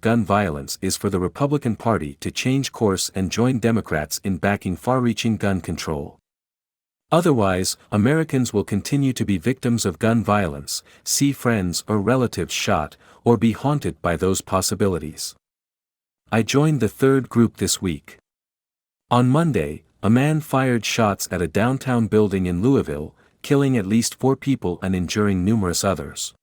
of gun violence is for the Republican Party to change course and join Democrats in backing far-reaching gun control. Otherwise, Americans will continue to be victims of gun violence, see friends or relatives shot, or be haunted by those possibilities. I joined the third group this week. On Monday, a man fired shots at a downtown building in Louisville, killing at least 4 people and injuring numerous others.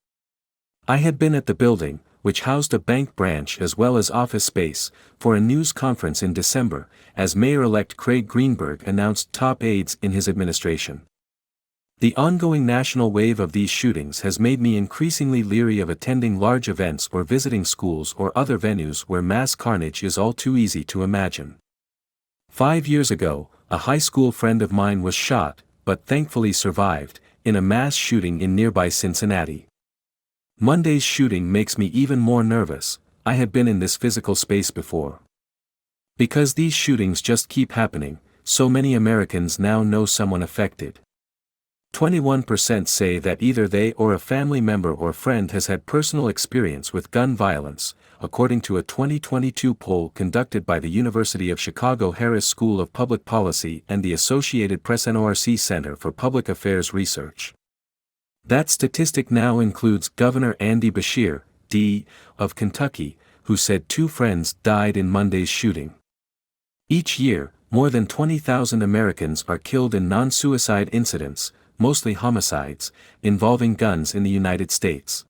I had been at the building, which housed a bank branch as well as office space, for a news conference in December, as Mayor-elect Craig Greenberg announced top aides in his administration. The ongoing national wave of these shootings has made me increasingly leery of attending large events or visiting schools or other venues where mass carnage is all too easy to imagine. 5 years ago, a high school friend of mine was shot, but thankfully survived, in a mass shooting in nearby Cincinnati. Monday's shooting makes me even more nervous. I had been in this physical space before. Because these shootings just keep happening, so many Americans now know someone affected. 21% say that either they or a family member or friend has had personal experience with gun violence, according to a 2022 poll conducted by the University of Chicago Harris School of Public Policy and the Associated Press NORC Center for Public Affairs Research. That statistic now includes Governor Andy Beshear, D., of Kentucky, who said 2 friends died in Monday's shooting. Each year, more than 20,000 Americans are killed in non-suicide incidents, mostly homicides, involving guns in the United States.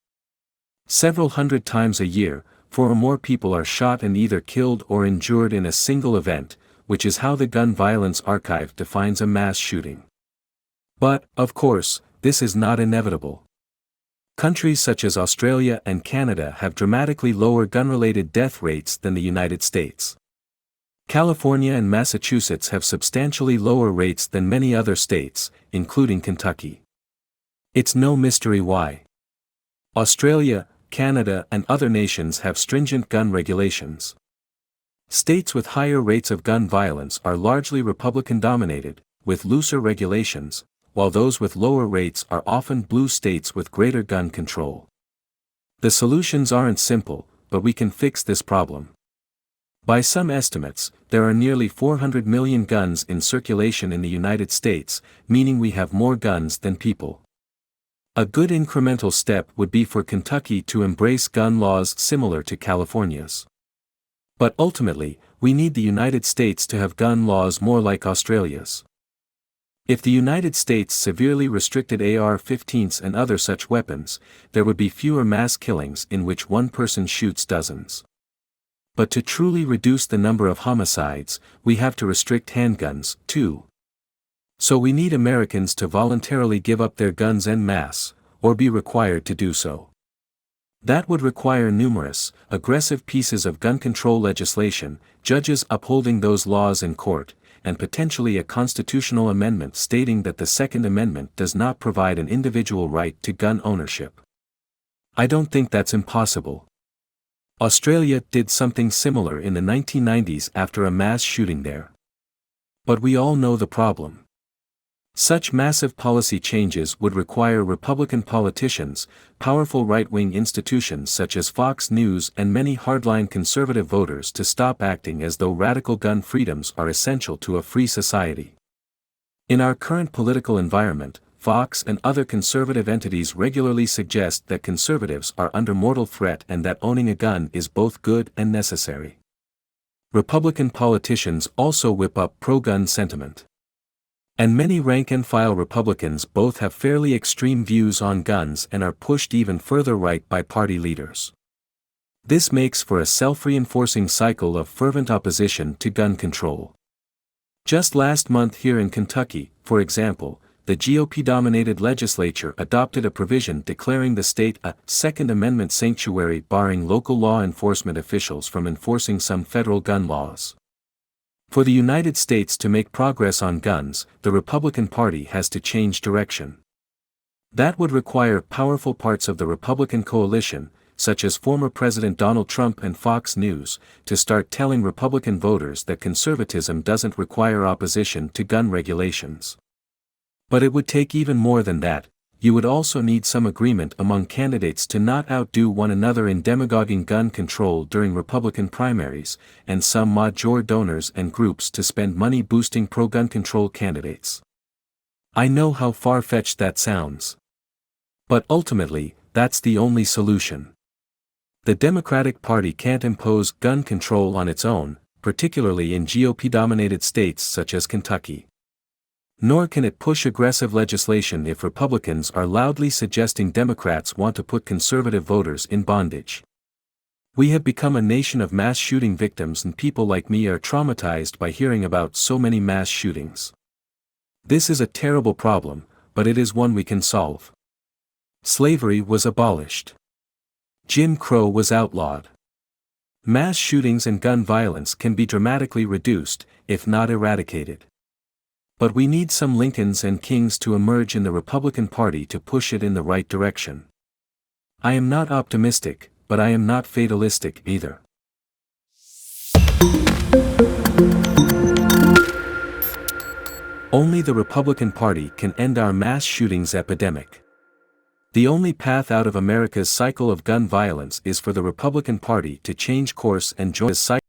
Several hundred times a year, 4 or more people are shot and either killed or injured in a single event, which is how the Gun Violence Archive defines a mass shooting. But, of course, this is not inevitable. Countries such as Australia and Canada have dramatically lower gun-related death rates than the United States. California and Massachusetts have substantially lower rates than many other states, including Kentucky. It's no mystery why. Australia, Canada and other nations have stringent gun regulations. States with higher rates of gun violence are largely Republican-dominated, with looser regulations, while those with lower rates are often blue states with greater gun control. The solutions aren't simple, but we can fix this problem. By some estimates, there are nearly 400 million guns in circulation in the United States, meaning we have more guns than people. A good incremental step would be for Kentucky to embrace gun laws similar to California's. But ultimately, we need the United States to have gun laws more like Australia's. If the United States severely restricted AR-15s and other such weapons, there would be fewer mass killings in which one person shoots dozens. But to truly reduce the number of homicides, we have to restrict handguns, too. So we need Americans to voluntarily give up their guns en masse, or be required to do so. That would require numerous, aggressive pieces of gun control legislation, judges upholding those laws in court, and potentially a constitutional amendment stating that the Second Amendment does not provide an individual right to gun ownership. I don't think that's impossible. Australia did something similar in the 1990s after a mass shooting there. But we all know the problem. Such massive policy changes would require Republican politicians, powerful right-wing institutions such as Fox News and many hardline conservative voters to stop acting as though radical gun freedoms are essential to a free society. In our current political environment, Fox and other conservative entities regularly suggest that conservatives are under mortal threat and that owning a gun is both good and necessary. Republican politicians also whip up pro-gun sentiment. And many rank-and-file Republicans both have fairly extreme views on guns and are pushed even further right by party leaders. This makes for a self-reinforcing cycle of fervent opposition to gun control. Just last month here in Kentucky, for example, the GOP-dominated legislature adopted a provision declaring the state a Second Amendment sanctuary, barring local law enforcement officials from enforcing some federal gun laws. For the United States to make progress on guns, the Republican Party has to change direction. That would require powerful parts of the Republican coalition, such as former President Donald Trump and Fox News, to start telling Republican voters that conservatism doesn't require opposition to gun regulations. But it would take even more than that, you would also need some agreement among candidates to not outdo one another in demagoguing gun control during Republican primaries, and some major donors and groups to spend money boosting pro-gun control candidates. I know how far-fetched that sounds. But ultimately, that's the only solution. The Democratic Party can't impose gun control on its own, particularly in GOP-dominated states such as Kentucky. Nor can it push aggressive legislation if Republicans are loudly suggesting Democrats want to put conservative voters in bondage. We have become a nation of mass shooting victims, and people like me are traumatized by hearing about so many mass shootings. This is a terrible problem, but it is one we can solve. Slavery was abolished. Jim Crow was outlawed. Mass shootings and gun violence can be dramatically reduced, if not eradicated. But we need some Lincolns and Kings to emerge in the Republican Party to push it in the right direction. I am not optimistic, but I am not fatalistic either. Only the Republican Party can end our mass shootings epidemic. The only path out of America's cycle of gun violence is for the Republican Party to change course and join the cycle